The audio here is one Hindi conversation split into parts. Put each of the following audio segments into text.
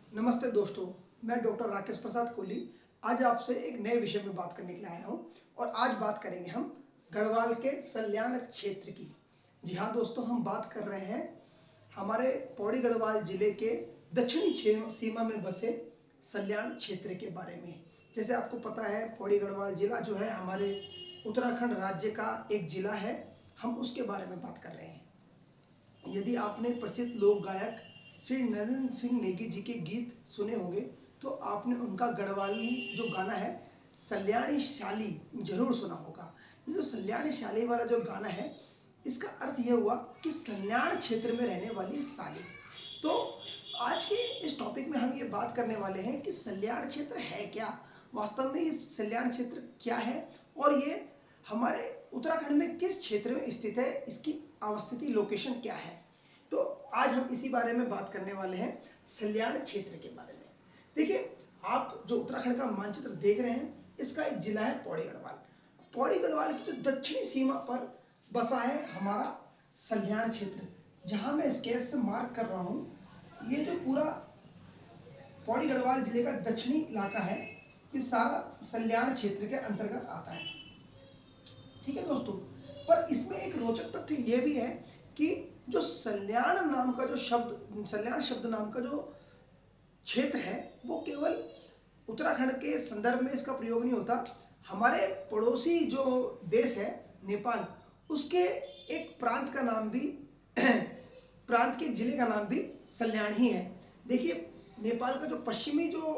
नमस्ते दोस्तों, मैं डॉक्टर राकेश प्रसाद कोहली आज आपसे एक नए विषय में बात करने के लिए आया हूं और आज बात करेंगे हम गढ़वाल के सल्याण क्षेत्र की। जी हाँ दोस्तों, हम बात कर रहे हैं हमारे पौड़ी गढ़वाल जिले के दक्षिणी सीमा में बसे सल्याण क्षेत्र के बारे में। जैसे आपको पता है, पौड़ी गढ़वाल जिला जो है हमारे उत्तराखंड राज्य का एक जिला है। हम उसके बारे में बात कर रहे हैं। यदि आपने प्रसिद्ध लोक गायक श्री नरेंद्र सिंह नेगी जी के गीत सुने होंगे तो आपने उनका गढ़वाली जो गाना है सल्याणी शाली जरूर सुना होगा। ये जो सल्याणी शाली वाला जो गाना है, इसका अर्थ यह हुआ कि सल्याण क्षेत्र में रहने वाली साली। तो आज के इस टॉपिक में हम ये बात करने वाले हैं कि सल्याण क्षेत्र है क्या, वास्तव में ये सल्याण क्षेत्र क्या है और ये हमारे उत्तराखंड में किस क्षेत्र में स्थित है, इसकी अवस्थिति लोकेशन क्या है। तो आज हम इसी बारे में बात करने वाले हैं, सल्याण क्षेत्र के बारे में। देखिए, आप जो उत्तराखंड का मानचित्र देख रहे हैं, इसका एक जिला है पौड़ी गढ़वाल। पौड़ी गढ़वाल की जो दक्षिणी सीमा पर बसा है हमारा सल्याण क्षेत्र, जहां मैं स्केच से मार्क कर रहा हूं। ये जो पूरा पौड़ी गढ़वाल जिले का दक्षिणी इलाका है, ये सारा सल्याण क्षेत्र के अंतर्गत आता है। ठीक है दोस्तों, पर इसमें एक रोचक तथ्य यह भी है कि जो सल्याण नाम का जो शब्द, सल्याण शब्द नाम का जो क्षेत्र है, वो केवल उत्तराखंड के संदर्भ में इसका प्रयोग नहीं होता। हमारे पड़ोसी जो देश है नेपाल, उसके एक प्रांत का नाम भी प्रांत के जिले का नाम भी सल्याण ही है। देखिए, नेपाल का जो पश्चिमी जो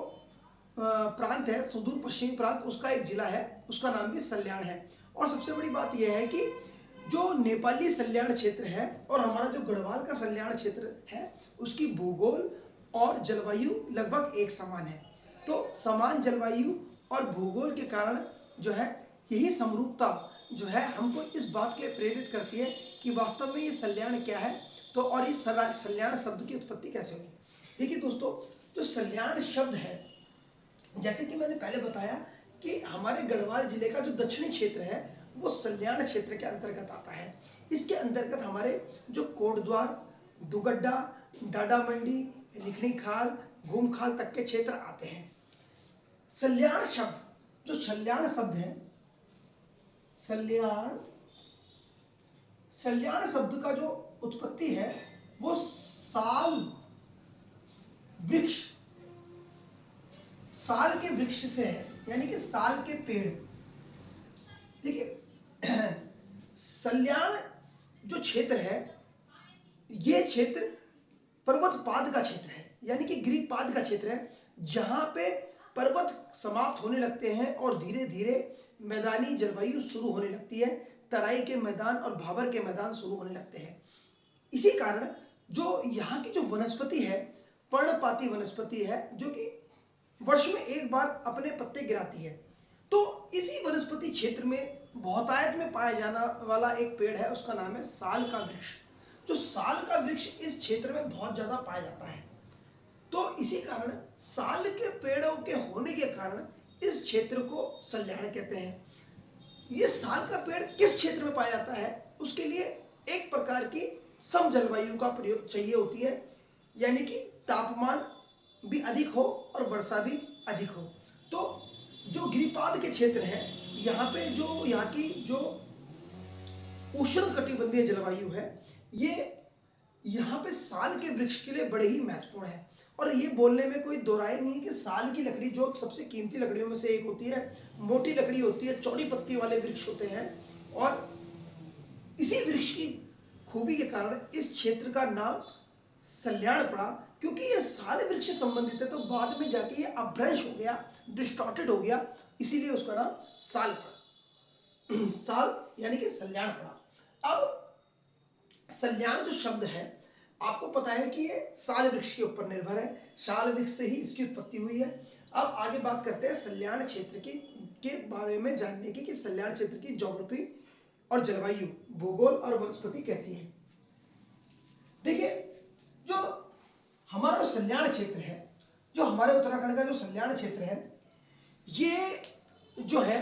प्रांत है, सुदूर पश्चिमी प्रांत, उसका एक जिला है, उसका नाम भी सल्याण है। और सबसे बड़ी बात यह है कि जो नेपाली सल्याण क्षेत्र है और हमारा जो गढ़वाल का सल्याण क्षेत्र है, उसकी भूगोल और जलवायु लगभग एक समान है। तो समान जलवायु और भूगोल के कारण जो है, यही समरूपता जो है हमको इस बात के लिए प्रेरित करती है कि वास्तव में ये सल्याण क्या है, तो और इस सल्याण शब्द की उत्पत्ति कैसे हुई। देखिए दोस्तों, जो सल्याण शब्द है, जैसे कि मैंने पहले बताया कि हमारे गढ़वाल जिले का जो दक्षिणी क्षेत्र है वो सल्याण क्षेत्र के अंतर्गत आता है। इसके अंतर्गत हमारे जो कोटद्वार, दुगड्डा, डाडा मंडी, रिखणी खाल, घूमखाल तक के क्षेत्र आते हैं। सल्याण शब्द, जो सल्याण शब्द है, सल्याण सल्याण शब्द का जो उत्पत्ति है वो साल वृक्ष, साल के वृक्ष से है, यानी कि साल के पेड़। देखिए, सल्याण जो क्षेत्र है, ये क्षेत्र पर्वतपाद का क्षेत्र है, यानी कि गिरिपाद का क्षेत्र है, जहां पे पर्वत समाप्त होने लगते हैं और धीरे धीरे मैदानी जलवायु शुरू होने लगती है। तराई के मैदान और भाबर के मैदान शुरू होने लगते हैं। इसी कारण जो यहाँ की जो वनस्पति है, पर्णपाती वनस्पति है, जो कि वर्ष में एक बार अपने पत्ते गिराती है। तो इसी वनस्पति क्षेत्र में बहुतायत में पाया जाने वाला एक पेड़ है, उसका नाम है साल का वृक्ष। जो साल का वृक्ष इस क्षेत्र में बहुत ज्यादा पाया जाता है। तो इसी कारण साल के पेड़ों के होने के कारण इस क्षेत्र को सल्याण कहते हैं। ये साल का पेड़ किस क्षेत्र में पाया जाता है, उसके लिए एक प्रकार की सम जलवायु का प्रयोग चाहिए होती है, यानी कि तापमान भी अधिक हो और वर्षा भी अधिक हो। तो जो गिरिपाद के क्षेत्र हैं, यहाँ पे जो यहाँ की जो उष्ण कटिबंधीय जलवायु है, ये यहाँ पे साल के वृक्ष के लिए बड़े ही महत्वपूर्ण है। और ये बोलने में कोई दो राय नहीं है कि साल की लकड़ी जो सबसे कीमती लकड़ियों में से एक होती है, मोटी लकड़ी होती है, चौड़ी पत्ती वाले वृक्ष होते हैं, और इसी वृक्ष की खूबी के कारण इस क्षेत्र का नाम सल्याण पड़ा, क्योंकि ये साल वृक्ष से संबंधित है। तो बाद में जाके ये अभ्रंश हो गया, डिस्टॉर्टेड हो गया, इसीलिए उसका नाम साल पड़ा। साल यानी कि सल्याण पड़ा। अब सल्याण जो शब्द है, आपको पता है कि ये साल वृक्ष के ऊपर निर्भर है, साल वृक्ष से ही इसकी उत्पत्ति हुई है। अब आगे बात करते हैं सल्याण क्षेत्र की के बारे में जानने की, कि सल्याण क्षेत्र की ज्योग्राफी और जलवायु, भूगोल और वनस्पति कैसी है। देखिए, जो हमारा सल्याण क्षेत्र है, जो हमारे उत्तराखंड का जो सल्याण क्षेत्र है, ये जो है,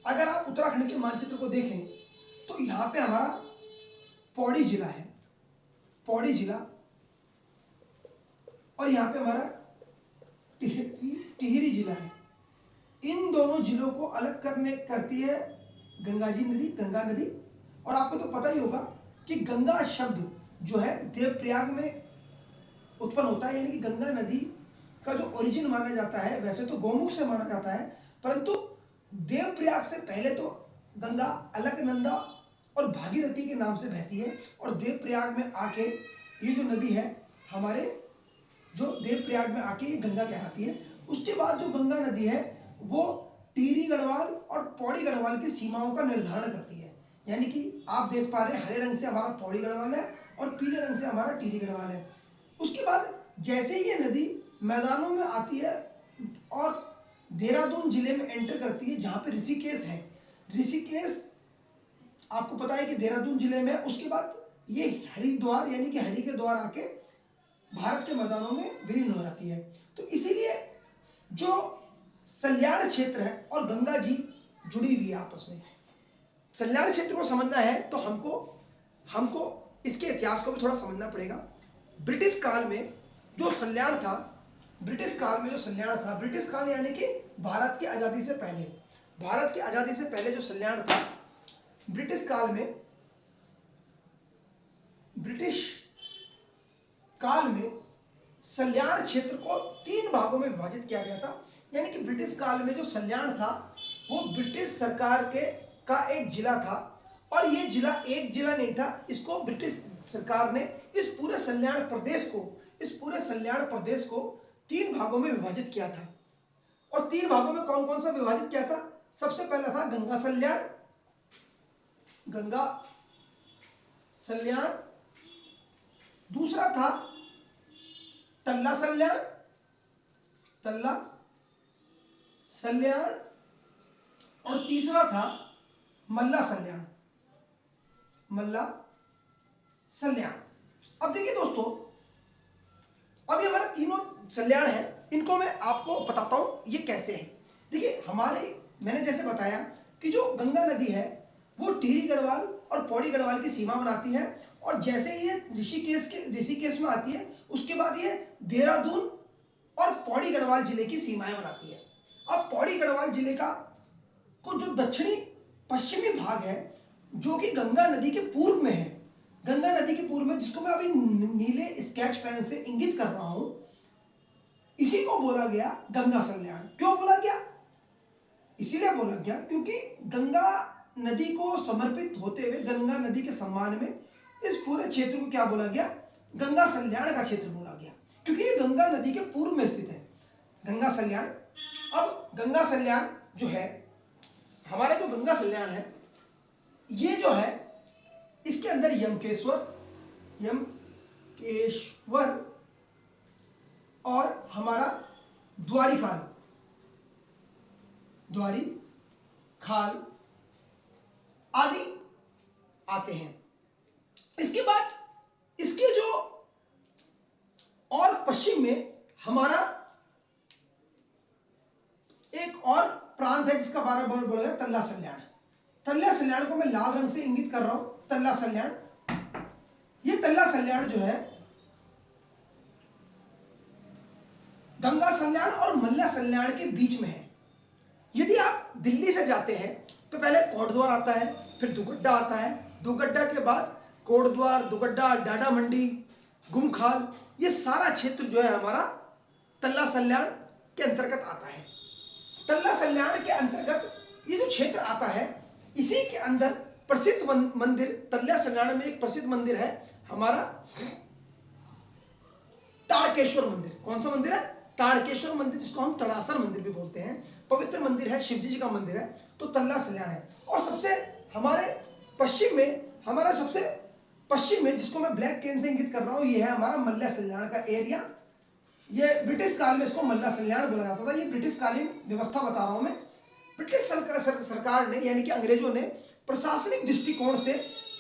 अगर आप उत्तराखंड के मानचित्र को देखें तो यहाँ पे हमारा पौड़ी जिला है, पौड़ी जिला, और यहाँ पे हमारा टिहरी जिला है। इन दोनों जिलों को अलग करती है गंगा नदी। और आपको तो पता ही होगा कि गंगा शब्द जो है देवप्रयाग में उत्पन्न होता है, यानी कि गंगा नदी का जो ओरिजिन माना जाता है, वैसे तो गौमुख से माना जाता है, परंतु देवप्रयाग से पहले तो गंगा अलकनंदा और भागीरथी के नाम से बहती है, और देवप्रयाग में आके ये जो नदी है हमारे जो देवप्रयाग में आके ये गंगा कहलाती है। उसके बाद जो गंगा नदी है वो टिहरी गढ़वाल और पौड़ी गढ़वाल की सीमाओं का निर्धारण करती है। यानी कि आप देख पा रहे हैं हरे रंग से हमारा पौड़ी गढ़वाल है और पीले रंग से हमारा टिहरी गढ़वाल है। उसके बाद जैसे ये नदी मैदानों में आती है और देहरादून जिले में एंटर करती है, जहाँ पे ऋषिकेश है, ऋषिकेश आपको पता है कि देहरादून जिले में, उसके बाद ये हरिद्वार यानी कि हरि के द्वार आके भारत के मैदानों में विलीन हो जाती है। तो इसीलिए जो सल्याण क्षेत्र है और गंगा जी जुड़ी हुई है आपस में। सल्याण क्षेत्र को समझना है तो हमको इसके इतिहास को भी थोड़ा समझना पड़ेगा। ब्रिटिश काल में जो सल्याण था, ब्रिटिश काल यानी कि भारत की आजादी से पहले जो सल्याण था, ब्रिटिश काल में सल्याण क्षेत्र को 3 भागों में विभाजित किया गया था। यानी कि ब्रिटिश काल में जो सल्याण था वो ब्रिटिश सरकार का एक जिला था, और ये जिला एक जिला नहीं था, इसको ब्रिटिश सरकार ने इस पूरे सल्याण प्रदेश को 3 भागों में विभाजित किया था। और 3 भागों में कौन कौन सा विभाजित किया था? सबसे पहला था गंगा सल्याण, दूसरा था तल्ला सल्याण, और तीसरा था मल्ला सल्याण। अब देखिए दोस्तों, अब ये हमारे तीनों सल्याण हैं, इनको मैं आपको बताता हूं ये कैसे हैं। देखिए मैंने जैसे बताया कि जो गंगा नदी है वो टिहरी गढ़वाल और पौड़ी गढ़वाल की सीमा बनाती है, और जैसे ये ऋषिकेश में आती है उसके बाद ये देहरादून और पौड़ी गढ़वाल जिले की सीमाएं बनाती है। अब पौड़ी गढ़वाल जिले का जो दक्षिणी पश्चिमी भाग है जो कि गंगा नदी के पूर्व में है, जिसको मैं अभी नीले स्केच पेन से इंगित कर रहा हूं, इसी को बोला गया गंगा सल्याण। क्यों बोला गया? इसीलिए बोला गया क्योंकि गंगा नदी को समर्पित होते हुए, गंगा नदी के सम्मान में इस पूरे क्षेत्र को क्या बोला गया? गंगा सल्याण का क्षेत्र बोला गया, क्योंकि ये गंगा नदी के पूर्व में स्थित है गंगा सल्याण। अब गंगा सल्याण जो है, हमारा जो गंगा सल्याण है, ये जो है इसके अंदर यमकेश्वर और हमारा द्वारी खाल आदि आते हैं। इसके बाद इसके जो और पश्चिम में हमारा एक और प्रांत है जिसका बारे में बोला गया तल्ला सल्याण को मैं लाल रंग से इंगित कर रहा हूं, तल्ला सल्याण। ये तल्ला सल्याण जो है गंगा सल्याण और मल्ला सल्याण के बीच में है। यदि आप दिल्ली से जाते हैं तो पहले कोटद्वार आता है, फिर दुगड्डा आता है, दुगड्डा के बाद कोटद्वार, दुगड्डा, डाडा मंडी, गुमखाल, ये सारा क्षेत्र जो है हमारा तल्ला सल्याण के अंतर्गत आता है। तल्ला सल्याण के अंतर्गत ये जो क्षेत्र आता है, इसी के अंदर प्रसिद्ध मंदिर, तल्ला सल्याण में एक प्रसिद्ध मंदिर है हमारा ताड़केश्वर मंदिर। कौन सा मंदिर है? ताड़केश्वर मंदिर, जिसको हम तड़ासर मंदिर भी बोलते हैं। पवित्र मंदिर है, शिवजी जी का मंदिर है। तो तल्ला सल्याण है। और सबसे पश्चिम में जिसको मैं ब्लैक पेन से इंगित कर रहा हूं, ये है हमारा मल्ला सल्याण का एरिया। ये ब्रिटिश काल में इसको मल्ला सल्याण बोला जाता था। ये ब्रिटिश कालीन व्यवस्था बता रहा हूं मैं। ब्रिटिश सरकार ने, यानी कि अंग्रेजों ने प्रशासनिक दृष्टिकोण से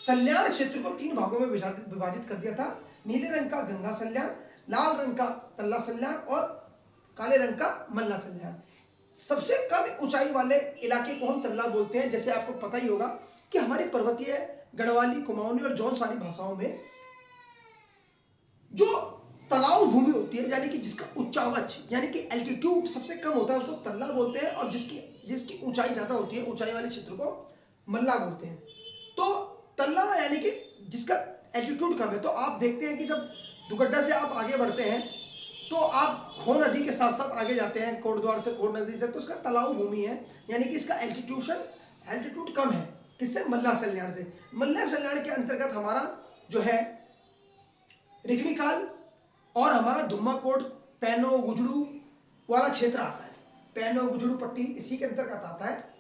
सल्याण क्षेत्र को 3 भागों में विभाजित कर दिया था। नीले रंग का गंगा सल्याण, लाल रंग का तल्ला सल्याण और काले रंग का मल्ला सल्याण। सबसे कम ऊंचाई वाले इलाके को हम तल्ला बोलते हैं। जैसे आपको पता ही होगा कि हमारी पर्वतीय, गढ़वाली, कुमाऊनी और जौनसारी भाषाओं में जो तलाव भूमि होती है, यानी कि जिसका उच्चावच यानी कि एल्टीट्यूड सबसे कम होता है उसको तल्ला बोलते हैं, और जिसकी जिसकी ऊंचाई ज्यादा होती है, ऊंचाई वाले क्षेत्र को मल्ला बोलते हैं। तो तल्ला यानी कि जिसका एल्टीट्यूड कम है। तो आप देखते हैं कि जब दुगड्डा से आप आगे बढ़ते हैं तो आप खो नदी के साथ साथ आगे जाते हैं, कोटद्वार से खो नदी से, तो इसका तलाव भूमि है, यानी कि इसका एल्टीट्यूड कम है। किससे? मल्ला सल्याण से। मल्ला सल्याण के अंतर्गत हमारा जो है रिखणी खाल और हमारा धुम्मा कोट, पैनो गुजड़ू वाला क्षेत्र आता है। पैनो गुजड़ू पट्टी इसी के अंतर्गत आता है।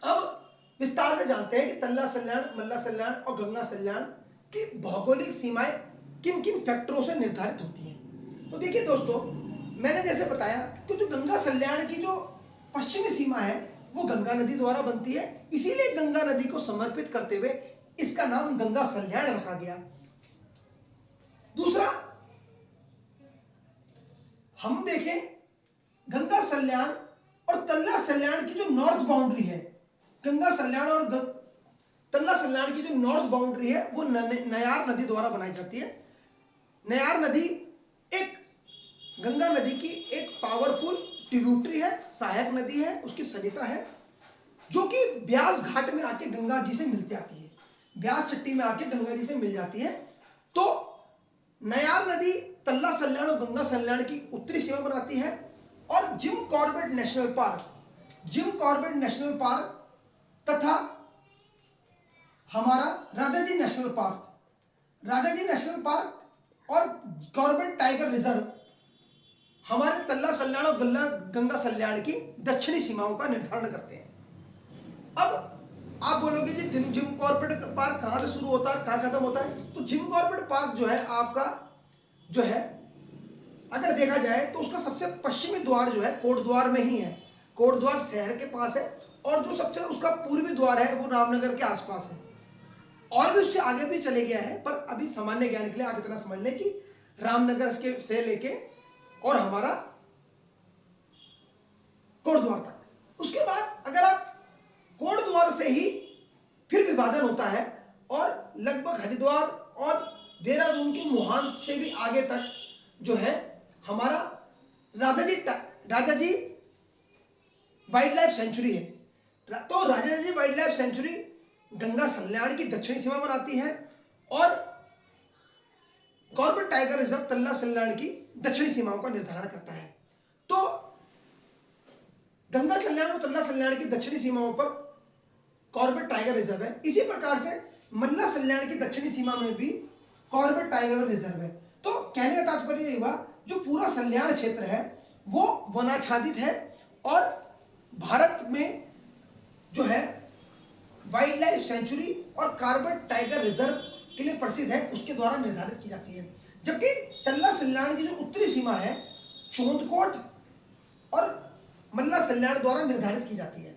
अब विस्तार से जानते हैं कि तल्ला सल्याण, मल्ला सल्याण और गंगा सल्याण की भौगोलिक सीमाएं किन किन फैक्टरों से निर्धारित होती हैं। तो देखिए दोस्तों, मैंने जैसे बताया कि जो गंगा सल्याण की जो पश्चिमी सीमा है वो गंगा नदी द्वारा बनती है, इसीलिए गंगा नदी को समर्पित करते हुए इसका नाम गंगा सल्याण रखा गया। दूसरा, हम देखें गंगा सल्याण और तल्ला सल्याण की जो नॉर्थ बाउंड्री है, गंगा सल्याण और तल्ला सल्याण की जो नॉर्थ बाउंड्री है वो नयार नदी द्वारा बनाई जाती है। नयार नदी एक गंगा नदी की एक पावरफुल ट्रिब्यूटरी है, सहायक नदी है, उसकी सरिता है, जो कि ब्यास घाट में आके गंगा जी से मिलती आती है, ब्यास चट्टी में आके गंगा जी से मिल जाती है। तो नयार नदी तल्ला सल्याण और गंगा सल्याण की उत्तरी सीमा बनाती है। और जिम कॉर्बेट नेशनल पार्क तथा हमारा राजाजी नेशनल पार्क और कॉर्बेट टाइगर रिजर्व हमारे तल्ला सल्याण और गंगा सल्याण की दक्षिणी सीमाओं का निर्धारण करते हैं। अब आप बोलोगे जी जिम कॉर्बेट पार्क कहां से शुरू होता है, कहां खत्म होता है? तो जिम कॉर्बेट पार्क जो है आपका जो है अगर देखा जाए तो उसका सबसे पश्चिमी द्वार जो है कोटद्वार में ही है, कोटद्वार शहर के पास है, और जो सबसे उसका पूर्वी द्वार है वो रामनगर के आसपास है। और भी उससे आगे भी चले गया है, पर अभी सामान्य ज्ञान के लिए आप इतना समझ लें कि रामनगर के से लेके और हमारा कोटद्वार तक। उसके बाद अगर आप कोटद्वार से ही फिर विभाजन होता है और लगभग हरिद्वार और देहरादून की मुहान से भी आगे तक जो है हमारा राजाजी वाइल्ड लाइफ सेंचुरी है। तो Rajaji wildlife sanctuary Ganga सल्याण की दक्षिणी सीमा बनाती है और कॉर्बेट टाइगर रिजर्व तल्ला सल्याण की दक्षिणी सीमाओं का निर्धारण करता है। तो गंगा सल्याण और तल्ला सल्याण की दक्षिणी सीमाओं पर कॉर्बेट टाइगर रिजर्व है। इसी प्रकार से मल्ला सल्याण की दक्षिणी सीमा में भी कॉर्बेट टाइगर रिजर्व है। तो कहने का तात्पर्य हुआ जो पूरा सल्याण क्षेत्र है वो वनाच्छादित है और भारत में जो है वाइल्ड लाइफ सेंचुरी और कॉर्बेट टाइगर रिजर्व के लिए प्रसिद्ध है, उसके द्वारा निर्धारित की जाती है। जबकि तल्ला सल्याण की जो उत्तरी सीमा है चोंदकोट और मल्ला सल्याण द्वारा निर्धारित की जाती है।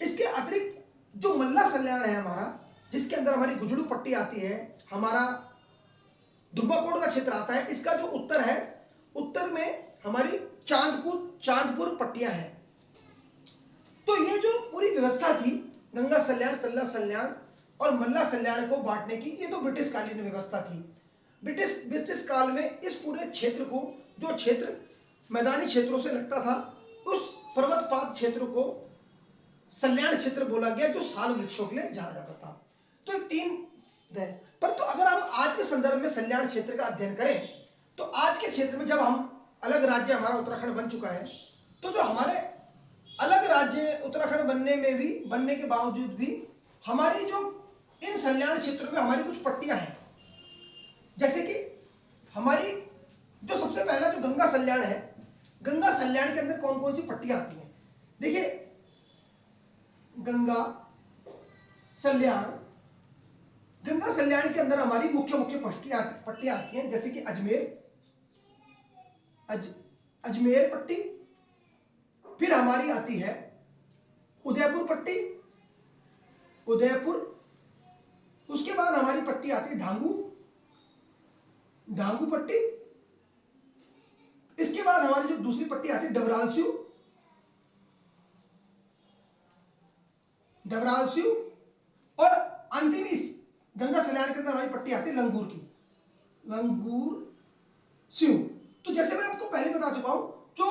इसके अतिरिक्त जो मल्ला सल्याण है हमारा, जिसके अंदर हमारी गुजड़ू पट्टी आती है, हमारा दुब्बाकोट का क्षेत्र आता है, इसका जो उत्तर है, उत्तर में हमारी चांदपुर पट्टियां हैं। तो ये जो पूरी व्यवस्था थी गंगा सल्याण, तल्ला सल्याण और मल्ला सल्याण को बांटने की, ये तो ब्रिटिश कालीन व्यवस्था थी। ब्रिटिश काल में इस पूरे क्षेत्र को, जो क्षेत्र मैदानी क्षेत्रों से लगता था, उस पर्वतपात क्षेत्र को सल्याण क्षेत्र बोला गया, जो साल वृक्षों के लिए जाना जाता था। तो तीन है। पर तो अगर हम आज के संदर्भ में सल्याण क्षेत्र का अध्ययन करें तो आज के क्षेत्र में जब हम अलग राज्य हमारा उत्तराखंड बन चुका है, तो जो हमारे अलग राज्य उत्तराखंड बनने के बावजूद भी हमारी जो इन सल्याण क्षेत्रों में हमारी कुछ पट्टियां हैं, जैसे कि हमारी जो सबसे पहला जो गंगा सल्याण है, गंगा सल्याण के अंदर कौन कौन सी पट्टियां आती हैं? देखिए गंगा सल्याण के अंदर हमारी मुख्य पट्टियां आती हैं, जैसे कि अजमेर पट्टी, फिर हमारी आती है उदयपुर पट्टी, उसके बाद हमारी पट्टी आती है ढांगू पट्टी, इसके बाद हमारी जो दूसरी पट्टी आती है डबरालस्यू, और अंतिम इस गंगा सल्याण के अंदर हमारी पट्टी आती है लंगूर की। स्यू। तो जैसे मैं आपको पहले बता चुका हूं, जो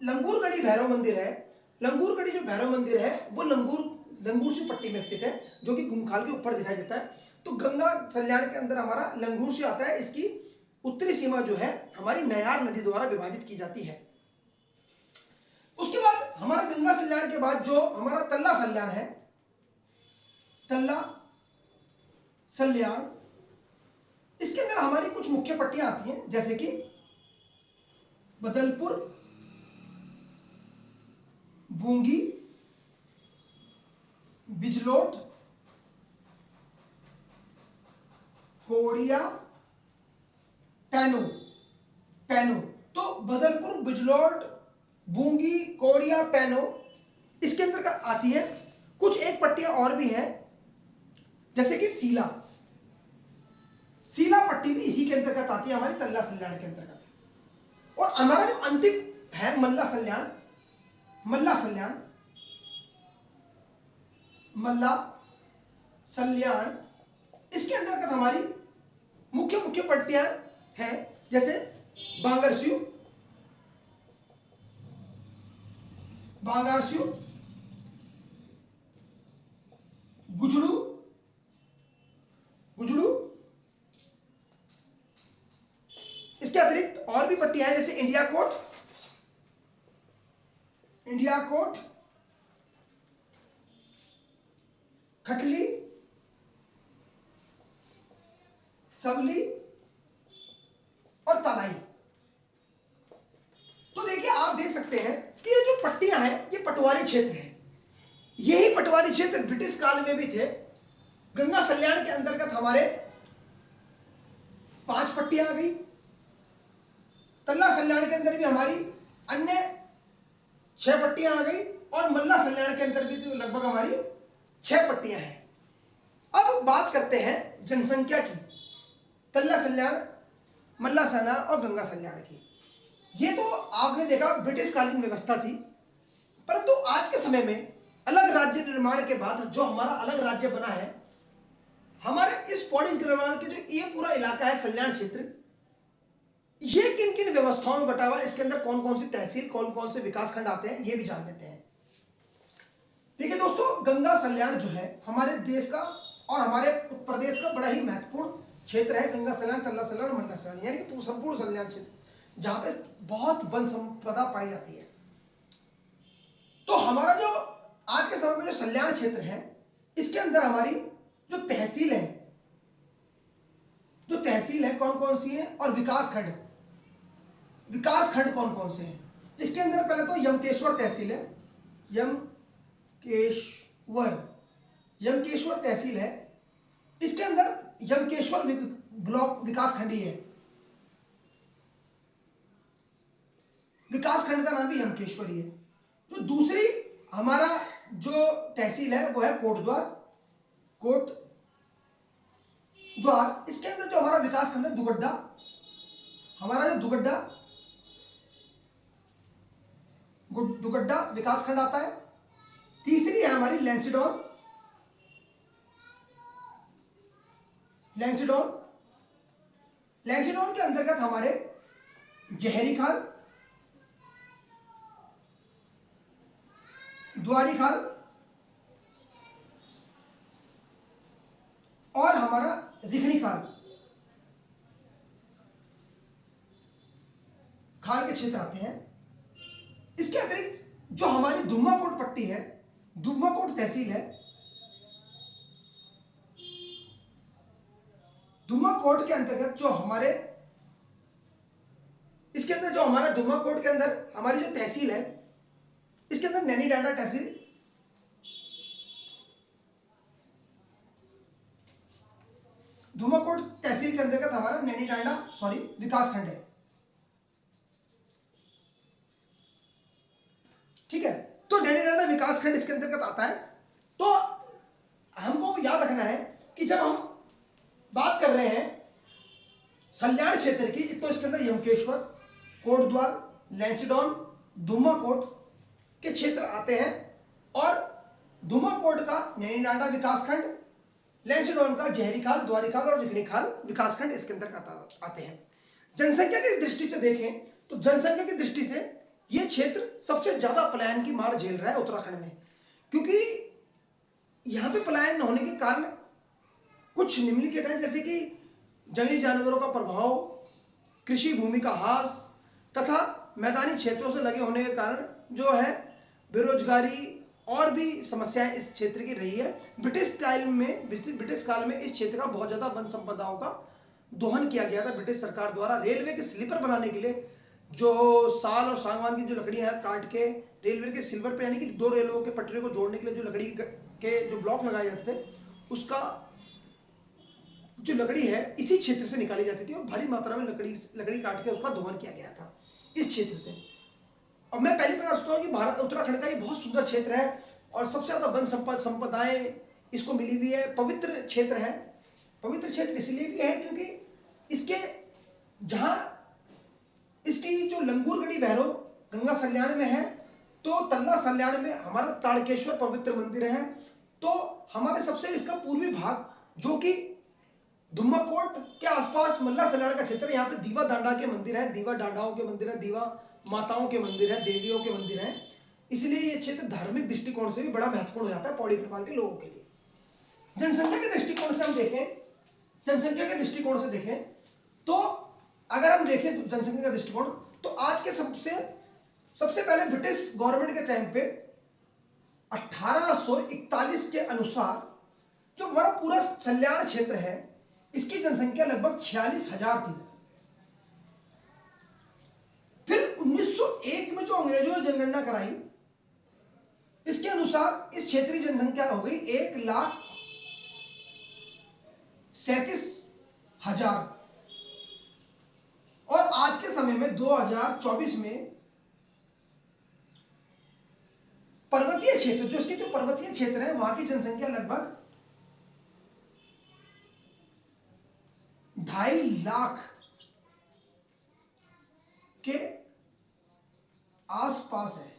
लंगूरगढ़ी भैरव मंदिर है, लंगूरगढ़ी जो भैरव मंदिर है वो लंगूरस्यू पट्टी में स्थित है, जो कि गुमखाल के ऊपर दिखाई देता है। तो गंगा सल्याण के अंदर हमारा लंगूरस्यू आता है। इसकी उत्तरी सीमा जो है हमारी नयार नदी द्वारा विभाजित की जाती है। उसके बाद हमारा गंगा सल्याण के बाद जो हमारा तल्ला सल्याण है, तल्ला सल्याण, इसके अंदर हमारी कुछ मुख्य पट्टियां आती हैं, जैसे कि बदलपुर, बूंगी, बिजलोट, कोड़िया, पैनो। पैनो तो बदलपुर, बिजलोट, बूंगी, कोड़िया, पैनो इसके अंदर आती है। कुछ एक पट्टियां और भी हैं, जैसे कि सीला। सीला पट्टी भी इसी के अंतर्गत आती है, हमारी तल्ला सल्याण के अंतर्गत। और हमारा जो अंतिम है मल्ला सल्याण, मल्ला सल्याण, मल्ला सल्याण, इसके अंतर्गत हमारी मुख्य मुख्य पट्टियां हैं, जैसे बांगरस्यू, बांगारस्यू, गुजड़ू, गुजड़ू, इसके अतिरिक्त और भी पट्टियां हैं, जैसे इंडिया कोट, इंडिया कोट, खटली, सबली और तराई। तो देखिए, आप देख सकते हैं कि ये जो पट्टियां हैं ये पटवारी क्षेत्र है। यही पटवारी क्षेत्र ब्रिटिश काल में भी थे। गंगा सल्याण के अंतर्गत हमारे 5 पट्टियां आ गई, तल्ला सल्याण के अंदर भी हमारी अन्य 6 पट्टियां आ गई, और मल्ला सल्याण के अंदर भी तो लगभग हमारी 6 पट्टियां हैं। अब बात करते हैं जनसंख्या की, तल्ला सल्याण, मल्ला सल्याण और गंगा सल्याण की। ये तो आपने देखा ब्रिटिश कालीन व्यवस्था थी, परंतु आज के समय में अलग राज्य निर्माण के बाद जो हमारा अलग राज्य बना है, हमारे इस पौड़ी गढ़वाल के जो ये पूरा इलाका है सल्याण क्षेत्र, ये किन किन व्यवस्थाओं में बटा हुआ है, इसके अंदर कौन कौन सी तहसील, कौन कौन से विकास खंड आते हैं, ये भी जान लेते हैं। देखिए दोस्तों, गंगा सल्याण जो है हमारे देश का और हमारे प्रदेश का बड़ा ही महत्वपूर्ण क्षेत्र है। गंगा सल्याण, तल्ला सल्याण और मल्ला सल्याण, यानी कि संपूर्ण सल्याण क्षेत्र, जहां पे बहुत वन संपदा पाई जाती है। तो हमारा जो आज के समय में जो सल्याण क्षेत्र है, इसके अंदर हमारी जो तहसील है, जो तहसील है कौन कौन सी है, और विकास खंड, विकास खंड कौन कौन से हैं। इसके अंदर पहले तो यमकेश्वर तहसील है, यमकेश्वर तहसील है। इसके अंदर यमकेश्वर ब्लॉक विकास खंड ही है, विकास खंड का नाम भी यमकेश्वर ही है। जो दूसरी हमारा जो तहसील है वो है कोटद्वार, कोटद्वार। इसके अंदर जो हमारा विकास खंड है दुगड्डा, हमारा जो दुगड्डा विकास खंड आता है। तीसरी है हमारी लैंसीडॉन, लैंसीडॉन के अंतर्गत हमारे जहरी खाल, द्वारी खाल और हमारा रिखणी खाल के क्षेत्र आते हैं। इसके अतिरिक्त जो हमारी दुम्माकोट पट्टी है, दुम्माकोट तहसील है, दुम्माकोट के अंतर्गत जो हमारे, इसके अंदर जो हमारा दुम्माकोट के अंदर हमारी जो तहसील है, इसके अंदर नैनीडांडा तहसील, दुम्माकोट तहसील के अंतर्गत हमारा नैनीडांडा विकास खंड है। ठीक है, तो नैनीडांडा विकास खंड इसके अंतर्गत आता है। तो हमको याद रखना है कि जब हम बात कर रहे हैं सल्याण क्षेत्र की, तो इसके अंदर यमकेश्वर, कोटद्वार, लैंसीडॉन, दुम्माकोट के क्षेत्र आते हैं, और दुम्माकोट का नैनीडांडा विकासखंड, लैंसीडॉन का जहरी खाल, द्वारी खाल और रिखणी खाल विकासखंड इसके अंदर आते हैं। जनसंख्या की दृष्टि से देखें तो जनसंख्या की दृष्टि से ये क्षेत्र सबसे ज्यादा पलायन की मार झेल रहा है उत्तराखंड में, क्योंकि यहाँ पे पलायन होने के कारण कुछ निम्नलिखित हैं, जैसे कि जंगली जानवरों का प्रभाव, कृषि भूमि का ह्रास तथा मैदानी क्षेत्रों से लगे होने के कारण जो है बेरोजगारी और भी समस्याएं इस क्षेत्र की रही है। ब्रिटिश काल में इस क्षेत्र का बहुत ज्यादा वन संपदाओं का दोहन किया गया था ब्रिटिश सरकार द्वारा। रेलवे के स्लीपर बनाने के लिए जो साल और सागवान की जो लकड़ियां हैं काट के रेलवे के सिल्वर पे, यानी कि दो रेलवे के पटरी को जोड़ने के लिए जो लकड़ी के जो ब्लॉक लगाए जाते थे, उसका जो लकड़ी है इसी क्षेत्र से निकाली जाती थी और भारी मात्रा में लकड़ी काट के उसका दोहन किया गया था इस क्षेत्र से। और मैं पहली बार सोचता हूँ कि भारत उत्तराखंड का ये बहुत सुंदर क्षेत्र है और सबसे ज्यादा वन संपदाएं इसको मिली हुई है। पवित्र क्षेत्र है। पवित्र क्षेत्र इसलिए भी है क्योंकि इसके जहां इसकी जो लंगूरगढ़ी भैरव गंगा सल्याण में है, तो तल्ला सल्याण में हमारा ताड़केश्वर पवित्र मंदिर है। तो हमारे सबसे इसका पूर्वी भाग जो कि धुम्माकोट के आसपास मल्ला सल्याण का क्षेत्र है, यहाँ पे दीवा दांडा के मंदिर है, दीवा डांडाओं के मंदिर है, दीवा माताओं के मंदिर है, देवियों के मंदिर है। इसलिए ये क्षेत्र धार्मिक दृष्टिकोण से भी बड़ा महत्वपूर्ण हो जाता है पौड़ी गढ़वाल के लोगों के लिए। जनसंख्या के दृष्टिकोण से हम देखें, जनसंख्या के दृष्टिकोण से देखें तो अगर हम देखें जनसंख्या का दृष्टिकोण, तो आज के सबसे पहले ब्रिटिश गवर्नमेंट के टाइम पे 1841 के अनुसार जो हमारा पूरा सल्याण क्षेत्र है इसकी जनसंख्या लगभग 46,000 थी। फिर 1901 में जो अंग्रेजों ने जनगणना कराई, इसके अनुसार इस क्षेत्र की जनसंख्या हो गई 1,37,000। और आज के समय में 2024 में पर्वतीय क्षेत्र जो इसके जो पर्वतीय क्षेत्र है वहां की जनसंख्या लगभग 2.5 लाख के आसपास है।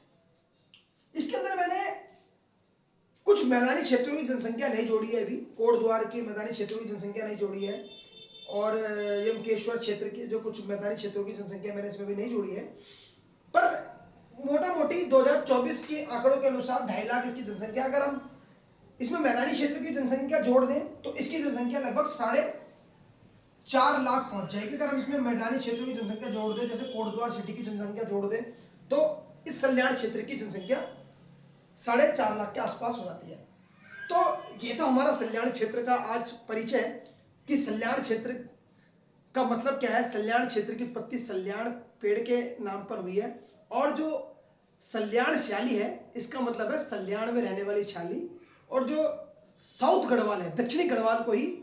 इसके अंदर मैंने कुछ मैदानी क्षेत्रों की जनसंख्या नहीं जोड़ी है, अभी कोटद्वार के मैदानी क्षेत्रों की जनसंख्या नहीं जोड़ी है और यमकेश्वर क्षेत्र के जो कुछ मैदानी क्षेत्रों की जनसंख्या मैंने इसमें भी नहीं जोड़ी है। पर मोटा मोटी 2024 के आंकड़ों के अनुसार 2.5 लाख इसकी जनसंख्या। अगर हम इसमें मैदानी क्षेत्र की जनसंख्या जोड़ दें तो इसकी जनसंख्या लगभग 4.5 लाख पहुंच जाएगी। अगर हम इसमें मैदानी क्षेत्रों की जनसंख्या जोड़ दें, जैसे कोटद्वार सिटी की जनसंख्या जोड़ दें, तो इस सल्याण क्षेत्र की जनसंख्या 4.5 लाख के आसपास हो जाती है। तो ये तो हमारा सल्याण क्षेत्र का आज परिचय है कि सल्याण क्षेत्र का मतलब क्या है। सल्याण क्षेत्र की उत्पत्ति सल्याण पेड़ के नाम पर हुई है और जो सल्याण श्याली है इसका मतलब है सल्याण में रहने वाली श्याली, और जो साउथ गढ़वाल है, दक्षिणी गढ़वाल को ही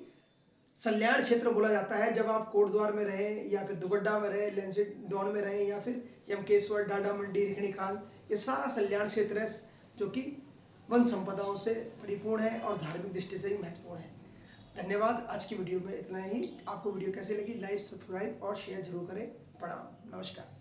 सल्याण क्षेत्र बोला जाता है। जब आप कोटद्वार में रहे या फिर दुगड्डा में रहे, लेंसडॉन में रहे या फिर यमकेश्वर, डाडा मंडी, रिखणी खाल, ये सारा सल्याण क्षेत्र है जो कि वन संपदाओं से परिपूर्ण है और धार्मिक दृष्टि से भी महत्वपूर्ण है। धन्यवाद। आज की वीडियो में इतना ही। आपको वीडियो कैसी लगी, लाइक, सब्सक्राइब और शेयर जरूर करें। प्रणाम, नमस्कार।